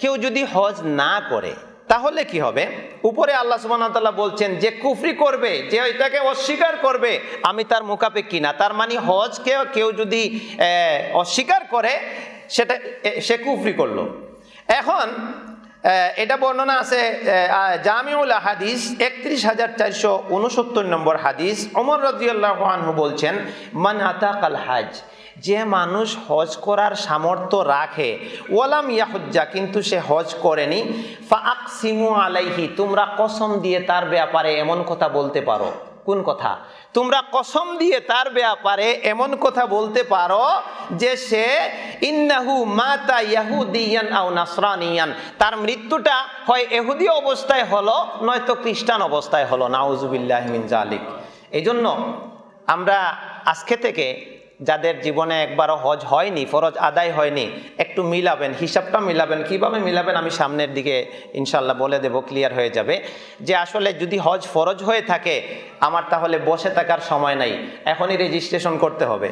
কেউ যদি হজ না করে তাহলে কি হবে? উপরে আল্লাহ সুবহানাহু ওয়া তাআলা বলছেন যে কুফরি করবে, যে এটাকে অস্বীকার করবে, আমি তার মুখাপেক্ষী না। তার মানে হজকে কেউ যদি অস্বীকার করে সেটা সে কুফরি করলো। এখন এটা বর্ণনা আছে জামিউল হাদিস ৩১,৪৬৯ নম্বর হাদিস। ওমর রাদিয়াল্লাহু আনহু বলছেন, মান আতাকাল হাজ, যে মানুষ হজ করার সামর্থ্য রাখে, ওয়ালাম ইয়াহুজ্জা, কিন্তু সে হজ করেনি, ফাআকসিমু আলাইহি, তোমরা কসম দিয়ে তার ব্যাপারে এমন কথা বলতে পারো। কোন কথা? তোমরা কসম দিয়ে তার ব্যাপারে এমন কথা বলতে পারো যে সে ইন্নাহু মাতা ইয়াহুদিয়ান আও নাসরানিয়ান, তার মৃত্যুটা হয় ইহুদি অবস্থায় হলো নয়তো খ্রিস্টান অবস্থায় হলো। নাউজুবিল্লাহি মিন যালিক। এই জন্য আমরা আজকে থেকে যাদের জীবনে একবারও হজ হয়নি, ফরজ আদায় হয়নি, একটু মিলাবেন, হিসাবটা মিলাবেন। কিভাবে মিলাবেন আমি সামনের দিকে ইনশাল্লাহ বলে দেব, ক্লিয়ার হয়ে যাবে যে আসলে যদি হজ ফরজ হয়ে থাকে আমার তাহলে বসে থাকার সময় নাই, এখনই রেজিস্ট্রেশন করতে হবে।